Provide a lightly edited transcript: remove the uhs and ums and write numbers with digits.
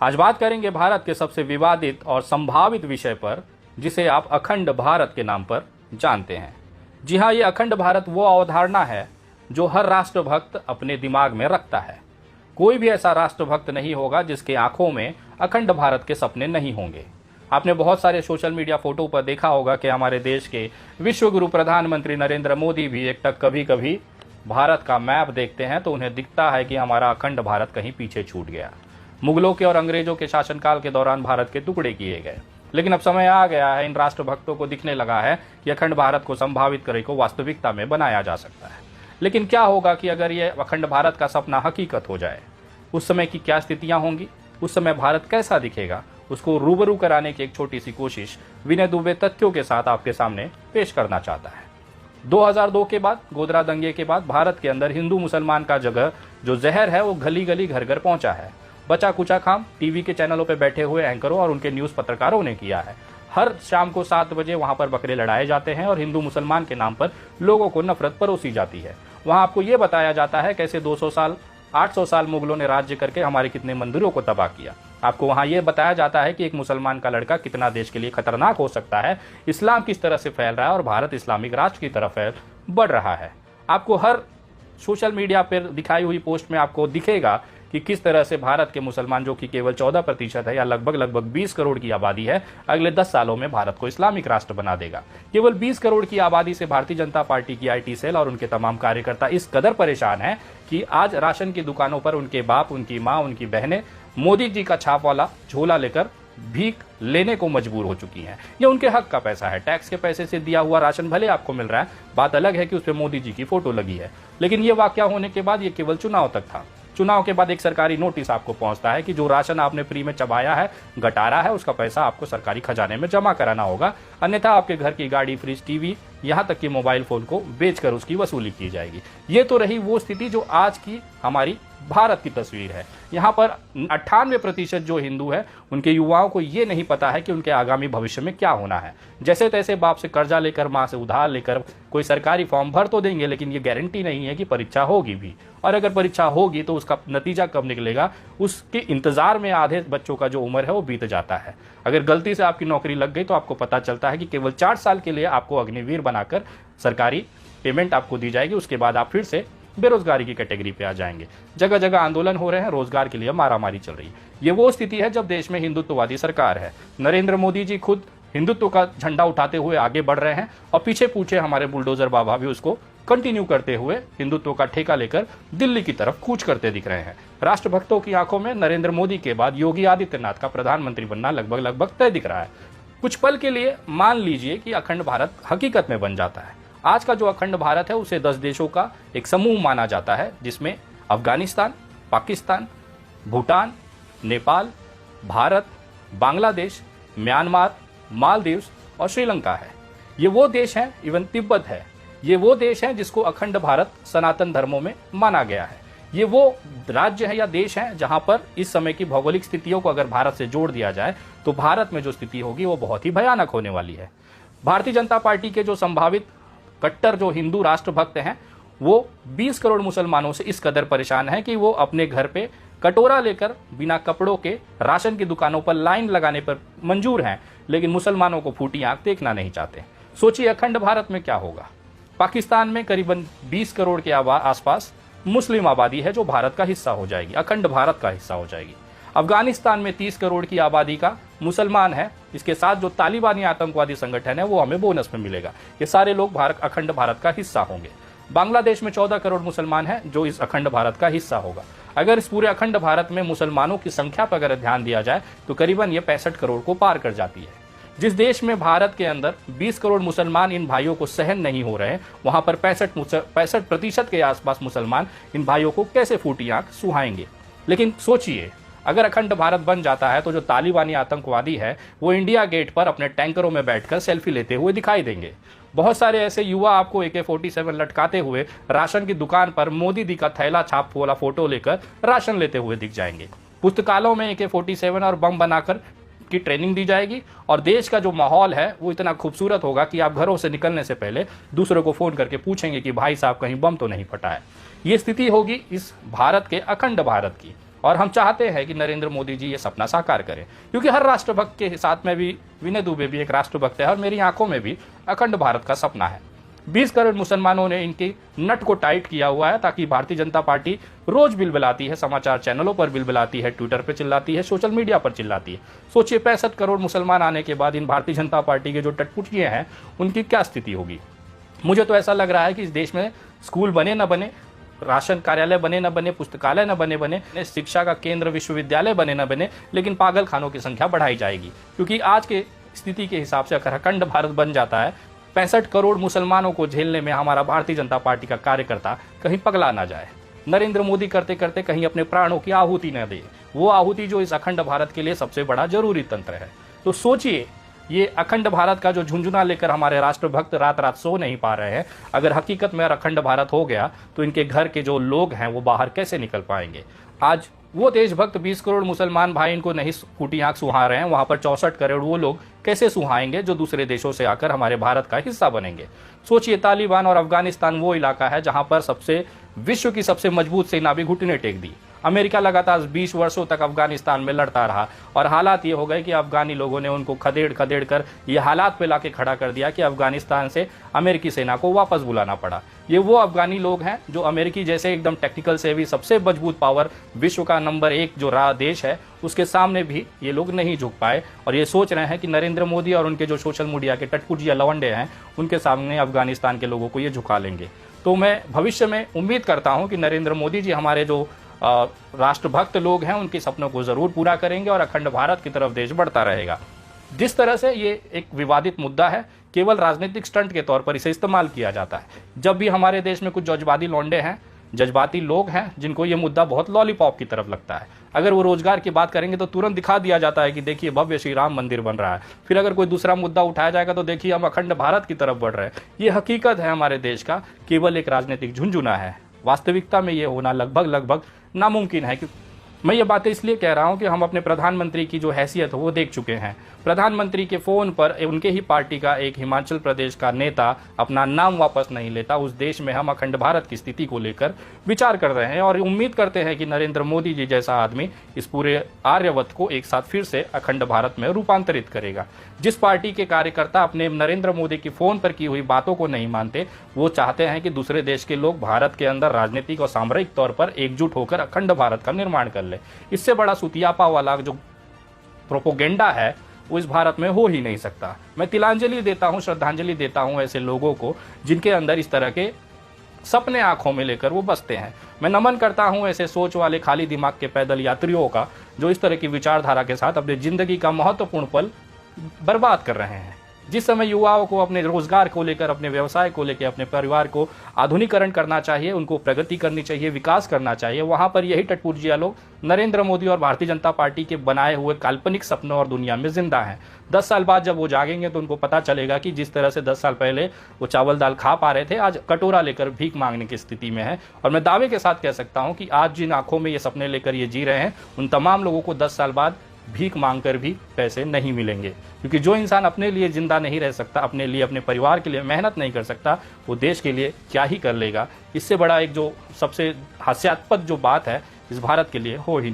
आज बात करेंगे भारत के सबसे विवादित और संभावित विषय पर, जिसे आप अखंड भारत के नाम पर जानते हैं। जी हाँ, ये अखंड भारत वो अवधारणा है जो हर राष्ट्रभक्त अपने दिमाग में रखता है। कोई भी ऐसा राष्ट्रभक्त नहीं होगा जिसके आंखों में अखंड भारत के सपने नहीं होंगे। आपने बहुत सारे सोशल मीडिया फोटो पर देखा होगा कि हमारे देश के विश्वगुरु प्रधानमंत्री नरेंद्र मोदी भी एकटक कभी कभी भारत का मैप देखते हैं तो उन्हें दिखता है कि हमारा अखंड भारत कहीं पीछे छूट गया। मुगलों के और अंग्रेजों के शासनकाल के दौरान भारत के टुकड़े किए गए, लेकिन अब समय आ गया है, इन राष्ट्रभक्तों को दिखने लगा है कि अखंड भारत को संभावित करे को वास्तविकता में बनाया जा सकता है। लेकिन क्या होगा कि अगर ये अखंड भारत का सपना हकीकत हो जाए? उस समय की क्या स्थितियां होंगी? उस समय भारत कैसा दिखेगा? उसको रूबरू कराने की एक छोटी सी कोशिश विनय दुबे तथ्यों के साथ आपके सामने पेश करना चाहता है। 2002 के बाद, गोधरा दंगे के बाद भारत के अंदर हिंदू मुसलमान का जगह जो जहर है वो गली गली घर घर पहुंचा है। बचा कुचा काम टीवी के चैनलों पर बैठे हुए एंकरों और उनके न्यूज पत्रकारों ने किया है। हर शाम को 7 बजे वहां पर बकरे लड़ाए जाते हैं और हिंदू मुसलमान के नाम पर लोगों को नफरत परोसी जाती है। वहां आपको ये बताया जाता है कैसे 200 साल 800 साल मुगलों ने राज्य करके हमारे कितने मंदिरों को तबाह किया। आपको वहां यह बताया जाता है कि एक मुसलमान का लड़का कितना देश के लिए खतरनाक हो सकता है, इस्लाम किस तरह से फैल रहा है और भारत इस्लामिक राष्ट्र की तरफ बढ़ रहा है। आपको हर सोशल मीडिया पर दिखाई हुई पोस्ट में आपको दिखेगा कि किस तरह से भारत के मुसलमान, जो कि केवल 14% है या लगभग 20 करोड़ की आबादी है, अगले 10 सालों में भारत को इस्लामिक राष्ट्र बना देगा। केवल 20 करोड़ की आबादी से भारतीय जनता पार्टी की IT सेल और उनके तमाम कार्यकर्ता इस कदर परेशान हैं कि आज राशन की दुकानों पर उनके बाप, उनकी माँ, उनकी बहनें मोदी जी का छाप वाला झोला लेकर भीख लेने को मजबूर हो चुकी हैं। ये उनके हक का पैसा है, टैक्स के पैसे से दिया हुआ राशन भले आपको मिल रहा है, बात अलग है कि उस पर मोदी जी की फोटो लगी है। लेकिन ये वाकया होने के बाद ये केवल चुनाव तक था। चुनाव के बाद एक सरकारी नोटिस आपको पहुंचता है कि जो राशन आपने फ्री में चबाया है, गटारा है, उसका पैसा आपको सरकारी खजाने में जमा कराना होगा, अन्यथा आपके घर की गाड़ी, फ्रिज, टीवी, यहां तक कि मोबाइल फोन को बेचकर उसकी वसूली की जाएगी। ये तो रही वो स्थिति जो आज की हमारी भारत की तस्वीर है। यहाँ पर 98% जो हिंदू है उनके युवाओं को ये नहीं पता है कि उनके आगामी भविष्य में क्या होना है। जैसे तैसे बाप से कर्जा लेकर, माँ से उधार लेकर कोई सरकारी फॉर्म भर तो देंगे, लेकिन ये गारंटी नहीं है कि परीक्षा होगी भी, और अगर परीक्षा होगी तो उसका नतीजा कब निकलेगा उसके इंतजार में आधे बच्चों का जो उम्र है वो बीत जाता है। अगर गलती से आपकी नौकरी लग गई तो आपको पता चलता है कि केवल 4 साल के लिए आपको अग्निवीर बनाकर सरकारी पेमेंट आपको दी जाएगी, उसके बाद आप फिर से बेरोजगारी की कैटेगरी पे आ जाएंगे। जगह जगह आंदोलन हो रहे हैं, रोजगार के लिए मारामारी चल रही है। ये वो स्थिति है जब देश में हिंदुत्ववादी सरकार है। नरेंद्र मोदी जी खुद हिंदुत्व का झंडा उठाते हुए आगे बढ़ रहे हैं और पीछे पूछे हमारे बुलडोजर बाबा भी उसको कंटिन्यू करते हुए हिंदुत्व का ठेका लेकर दिल्ली की तरफ कूच करते दिख रहे हैं। राष्ट्रभक्तों की आंखों में नरेंद्र मोदी के बाद योगी आदित्यनाथ का प्रधानमंत्री बनना लगभग तय दिख रहा है। कुछ पल के लिए मान लीजिए कि अखंड भारत हकीकत में बन जाता है। आज का जो अखंड भारत है उसे 10 देशों का एक समूह माना जाता है, जिसमें अफगानिस्तान, पाकिस्तान, भूटान, नेपाल, भारत, बांग्लादेश, म्यांमार, मालदीव्स और श्रीलंका है। ये वो देश हैं, इवन तिब्बत है, ये वो देश हैं जिसको अखंड भारत सनातन धर्मों में माना गया है। ये वो राज्य है या देश है जहां पर इस समय की भौगोलिक स्थितियों को अगर भारत से जोड़ दिया जाए तो भारत में जो स्थिति होगी वो बहुत ही भयानक होने वाली है। भारतीय जनता पार्टी के जो संभावित कट्टर जो हिंदू राष्ट्रभक्त हैं वो 20 करोड़ मुसलमानों से इस कदर परेशान हैं कि वो अपने घर पे कटोरा लेकर बिना कपड़ों के राशन की दुकानों पर लाइन लगाने पर मंजूर हैं, लेकिन मुसलमानों को फूटी आंख देखना नहीं चाहते। सोचिए अखंड भारत में क्या होगा। पाकिस्तान में करीबन 20 करोड़ के आसपास मुस्लिम आबादी है जो भारत का हिस्सा हो जाएगी, अखंड भारत का हिस्सा हो जाएगी। अफगानिस्तान में 30 करोड़ की आबादी का मुसलमान है, इसके साथ जो तालिबानी आतंकवादी संगठन है वो हमें बोनस में मिलेगा। ये सारे लोग अखंड भारत का हिस्सा होंगे। बांग्लादेश में 14 करोड़ मुसलमान हैं जो इस अखंड भारत का हिस्सा होगा। अगर इस पूरे अखंड भारत में मुसलमानों की संख्या पर अगर ध्यान दिया जाए तो करीबन ये 65 करोड़ को पार कर जाती है। जिस देश में भारत के अंदर 20 करोड़ मुसलमान इन भाइयों को सहन नहीं हो रहे, वहां पर 65% के आसपास मुसलमान इन भाइयों को कैसे फूटी आंख सुहाएंगे। लेकिन सोचिए अगर अखंड भारत बन जाता है तो जो तालिबानी आतंकवादी है वो इंडिया गेट पर अपने टैंकरों में बैठकर सेल्फी लेते हुए दिखाई देंगे। बहुत सारे ऐसे युवा आपको AK-47 लटकाते हुए राशन की दुकान पर मोदी जी का थैला छाप वाला फोटो लेकर राशन लेते हुए दिख जाएंगे। पुस्तकालयों में AK-47 और बम बनाकर की ट्रेनिंग दी जाएगी और देश का जो माहौल है वो इतना खूबसूरत होगा कि आप घरों से निकलने से पहले दूसरों को फोन करके पूछेंगे कि भाई साहब कहीं बम तो नहीं फटा है। ये स्थिति होगी इस भारत के अखंड भारत की। और हम चाहते हैं कि नरेंद्र मोदी जी ये सपना साकार करें, क्योंकि हर राष्ट्रभक्त के साथ में भी विनय दुबे भी एक राष्ट्रभक्त है और मेरी आंखों में भी अखंड भारत का सपना है। 20 करोड़ मुसलमानों ने इनकी नट को टाइट किया हुआ है, ताकि भारतीय जनता पार्टी रोज बिलबिलाती है, समाचार चैनलों पर बिलबिलाती है, ट्विटर पर चिल्लाती है, सोशल मीडिया पर चिल्लाती है। सोचिए 65 करोड़ मुसलमान आने के बाद इन भारतीय जनता पार्टी के जो टटपुटिये हैं उनकी क्या स्थिति होगी। मुझे तो ऐसा लग रहा है कि इस देश में स्कूल बने न बने, राशन कार्यालय बने न बने, पुस्तकालय न बने, शिक्षा का केंद्र विश्वविद्यालय बने न बने, लेकिन पागल खानों की संख्या बढ़ाई जाएगी। क्योंकि आज के स्थिति के हिसाब से अगर अखंड भारत बन जाता है, 65 करोड़ मुसलमानों को झेलने में हमारा भारतीय जनता पार्टी का कार्यकर्ता कहीं पगला ना जाए, नरेंद्र मोदी करते करते कहीं अपने प्राणों की आहुति न दे, वो आहुति जो इस अखंड भारत के लिए सबसे बड़ा जरूरी तंत्र है। तो सोचिए, ये अखंड भारत का जो झुंझुना लेकर हमारे राष्ट्रभक्त रात रात सो नहीं पा रहे हैं, अगर हकीकत में अखंड भारत हो गया तो इनके घर के जो लोग हैं वो बाहर कैसे निकल पाएंगे। आज वो देशभक्त 20 करोड़ मुसलमान भाई इनको नहीं फूटी आंख सुहा रहे हैं, वहां पर 64 करोड़ वो लोग कैसे सुहाएंगे जो दूसरे देशों से आकर हमारे भारत का हिस्सा बनेंगे। सोचिए, तालिबान और अफगानिस्तान वो इलाका है जहां पर विश्व की सबसे मजबूत सेना भी घुटने टेक दी। अमेरिका लगातार 20 वर्षों तक अफगानिस्तान में लड़ता रहा और हालात ये हो गए कि अफगानी लोगों ने उनको खदेड़ खदेड़ कर ये हालात पे लाके खड़ा कर दिया कि अफगानिस्तान से अमेरिकी सेना को वापस बुलाना पड़ा। ये वो अफगानी लोग हैं जो अमेरिकी जैसे एकदम टेक्निकल से भी सबसे मजबूत पावर, विश्व का नंबर 1 जो देश है, उसके सामने भी ये लोग नहीं झुक पाए और ये सोच रहे हैं कि नरेंद्र मोदी और उनके जो सोशल मीडिया के टटपुटिया लवंडे हैं उनके सामने अफगानिस्तान के लोगों को ये झुका लेंगे। तो मैं भविष्य में उम्मीद करता हूं कि नरेंद्र मोदी जी हमारे जो राष्ट्रभक्त लोग हैं उनके सपनों को जरूर पूरा करेंगे और अखंड भारत की तरफ देश बढ़ता रहेगा। जिस तरह से ये एक विवादित मुद्दा है, केवल राजनीतिक स्टंट के तौर पर इसे इस्तेमाल किया जाता है। जब भी हमारे देश में कुछ जज्बाती लौंडे हैं, जज्बाती लोग हैं जिनको ये मुद्दा बहुत लॉलीपॉप की तरफ लगता है, अगर वो रोजगार की बात करेंगे तो तुरंत दिखा दिया जाता है कि देखिए भव्य श्री राम मंदिर बन रहा है। फिर अगर कोई दूसरा मुद्दा उठाया जाएगा तो देखिए हम अखंड भारत की तरफ बढ़ रहे हैं। ये हकीकत है हमारे देश का, केवल एक राजनीतिक झुंझुना है। वास्तविकता में ये होना लगभग नामुमकिन है। मैं ये बातें इसलिए कह रहा हूं कि हम अपने प्रधानमंत्री की जो हैसियत है वो देख चुके हैं। प्रधानमंत्री के फोन पर उनके ही पार्टी का एक हिमाचल प्रदेश का नेता अपना नाम वापस नहीं लेता। उस देश में हम अखंड भारत की स्थिति को लेकर विचार कर रहे हैं और उम्मीद करते हैं कि नरेंद्र मोदी जी जैसा आदमी इस पूरे आर्यवत को एक साथ फिर से अखंड भारत में रूपांतरित करेगा। जिस पार्टी के कार्यकर्ता अपने नरेंद्र मोदी की फोन पर की हुई बातों को नहीं मानते, वो चाहते हैं कि दूसरे देश के लोग भारत के अंदर राजनीतिक और सामरिक तौर पर एकजुट होकर अखंड भारत का निर्माण कर ले। इससे बड़ा सुतियापा वाला जो प्रोपोगेंडा है वो इस भारत में हो ही नहीं सकता। मैं तिलांजलि देता हूं, श्रद्धांजलि देता हूं ऐसे लोगों को जिनके अंदर इस तरह के सपने आंखों में लेकर वो बसते हैं। मैं नमन करता हूं ऐसे सोच वाले खाली दिमाग के पैदल यात्रियों का जो इस तरह की विचारधारा के साथ अपनी जिंदगी का महत्वपूर्ण पल बर्बाद कर रहे हैं। जिस समय युवाओं को अपने रोजगार को लेकर, अपने व्यवसाय को लेकर, अपने परिवार को आधुनिकीकरण करना चाहिए, उनको प्रगति करनी चाहिए, विकास करना चाहिए, वहां पर यही टटपुटिया लोग नरेंद्र मोदी और भारतीय जनता पार्टी के बनाए हुए काल्पनिक सपनों और दुनिया में जिंदा हैं। 10 साल बाद जब वो जागेंगे तो उनको पता चलेगा कि जिस तरह से 10 साल पहले वो चावल दाल खा पा रहे थे, आज कटोरा लेकर भीख मांगने की स्थिति में है। और मैं दावे के साथ कह सकता हूं कि आज जिन आंखों में ये सपने लेकर ये जी रहे हैं, उन तमाम लोगों को 10 साल बाद भीख मांगकर भी पैसे नहीं मिलेंगे। क्योंकि जो इंसान अपने लिए जिंदा नहीं रह सकता, अपने लिए, अपने परिवार के लिए मेहनत नहीं कर सकता, वो देश के लिए क्या ही कर लेगा। इससे बड़ा एक जो सबसे हास्यास्पद जो बात है इस भारत के लिए हो ही नहीं।